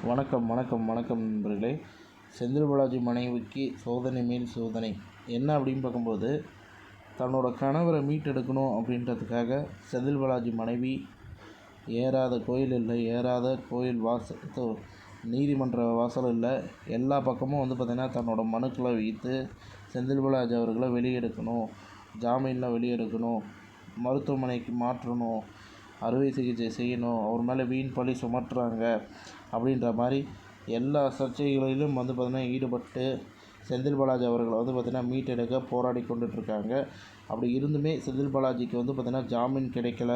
வணக்கம் வணக்கம் வணக்கம் நண்பர்களே. செந்தில் பாலாஜி மனைவிக்கு சோதனை மேல் சோதனை. என்ன அப்படின்னு பார்க்கும்போது, தன்னோட கணவரை மீட்டெடுக்கணும் அப்படின்றதுக்காக செந்தில் பாலாஜி மனைவி ஏறாத கோயில் இல்லை, ஏறாத கோயில் நீதிமன்ற வாசல் இல்லை, எல்லா பக்கமும் பார்த்திங்கன்னா தன்னோட மனுக்களை வைத்து செந்தில் பாலாஜி அவர்களை வெளியெடுக்கணும், ஜாமீனில் வெளியெடுக்கணும், மருத்துவமனைக்கு மாற்றணும், அறுவை சிகிச்சை செய்யணும், அவர் மேலே வீண் பழி சுமத்துறாங்க அப்படின்ற மாதிரி எல்லா சர்ச்சைகளிலும் பார்த்திங்கன்னா ஈடுபட்டு செந்தில் பாலாஜி அவர்களை பார்த்திங்கன்னா மீட்டெடுக்க போராடி கொண்டுட்ருக்காங்க. அப்படி இருந்துமே செந்தில் பாலாஜிக்கு பார்த்திங்கன்னா ஜாமீன் கிடைக்கல.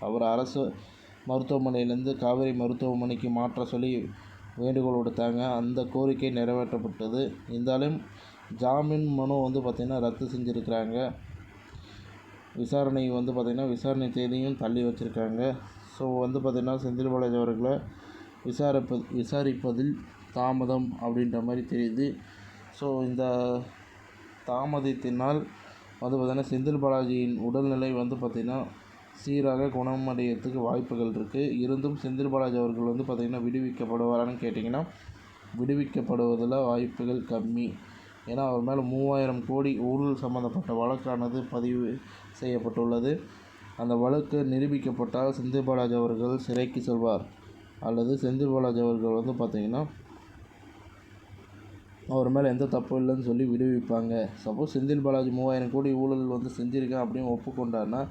அவர் அரசு மருத்துவமனையிலேருந்து காவேரி மருத்துவமனைக்கு மாற்ற சொல்லி வேண்டுகோள் விடுத்தாங்க. அந்த கோரிக்கை நிறைவேற்றப்பட்டது. இருந்தாலும் ஜாமீன் மனு பார்த்திங்கன்னா ரத்து செஞ்சுருக்கிறாங்க. விசாரணை பார்த்திங்கன்னா விசாரணை தேதியும் தள்ளி வச்சுருக்காங்க. ஸோ பார்த்திங்கன்னா செந்தில் பாலாஜி அவர்களை விசாரிப்பதில் தாமதம் அப்படின்ற மாதிரி தெரியுது. ஸோ இந்த தாமதத்தினால் பார்த்திங்கன்னா செந்தில் பாலாஜியின் உடல்நிலை பார்த்திங்கன்னா சீராக குணமடைகிறதுக்கு வாய்ப்புகள் இருக்குது. இருந்தும் செந்தில் பாலாஜி அவர்கள் பார்த்திங்கன்னா விடுவிக்கப்படுவாரான்னு கேட்டிங்கன்னா விடுவிக்கப்படுவதில் வாய்ப்புகள் கம்மி. ஏன்னா அவர் மேலே 3000 கோடி ஊழல் சம்மந்தப்பட்ட வழக்கானது பதிவு செய்யப்பட்டுள்ளது. அந்த வழக்கு நிரூபிக்கப்பட்டால் செந்தில் பாலாஜி அவர்கள் சிறைக்கு செல்வார், அல்லது செந்தில் பாலாஜி அவர்கள் பார்த்திங்கன்னா அவர் மேலே எந்த தப்பும் இல்லைன்னு சொல்லி விடுவிப்பாங்க. சப்போஸ் செந்தில் பாலாஜி 3000 கோடி ஊழல் செஞ்சுருக்கேன் அப்படின்னு ஒப்புக்கொண்டார்னா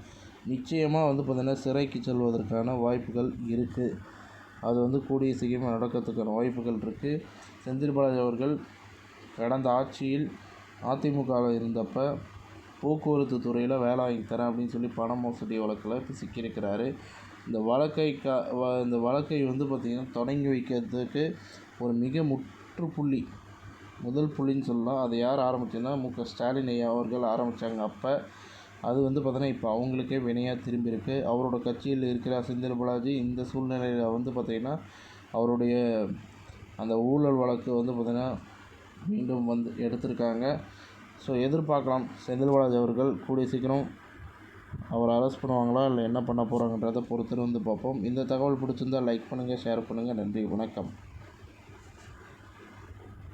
நிச்சயமாக பார்த்திங்கன்னா சிறைக்கு செல்வதற்கான வாய்ப்புகள் இருக்குது. அது கூடிய சீக்கிரமாக நடக்கிறதுக்கான வாய்ப்புகள் இருக்குது. செந்தில் பாலாஜி அவர்கள் கடந்த ஆட்சியில் அதிமுகவில் இருந்தப்போ போக்குவரத்து துறையில் வேலை வாங்கி தரேன் அப்படின்னு சொல்லி பண மோசடி வழக்கில் சிக்கியிருக்கிறாரு. இந்த வழக்கை பார்த்திங்கன்னா தொடங்கி வைக்கிறதுக்கு ஒரு மிக முற்றுப்புள்ளி, முதல் புள்ளின்னு சொல்லலாம். அதை யார் ஆரம்பிச்சதுன்னா மு.க. ஸ்டாலின் ஐயா அவர்கள் ஆரம்பித்தாங்க. அப்போ அது பார்த்திங்கன்னா இப்போ அவங்களுக்கே வினையாக திரும்பியிருக்கு. அவரோட கட்சியில் இருக்கிற செந்தில் பாலாஜி இந்த சூழ்நிலையில் பார்த்திங்கன்னா அவருடைய அந்த ஊழல் வழக்கு பார்த்திங்கன்னா மீண்டும் எடுத்திருக்காங்க. ஸோ எதிர்பார்க்கலாம் செந்தில் பாலாஜி அவர்கள் கூடிய சீக்கிரம் அவரை அரெஸ்ட் பண்ணுவாங்களா இல்லை என்ன பண்ண போகிறாங்கன்றதை பொறுத்து பார்ப்போம். இந்த தகவல் பிடிச்சிருந்தால் லைக் பண்ணுங்கள், ஷேர் பண்ணுங்கள். நன்றி, வணக்கம்.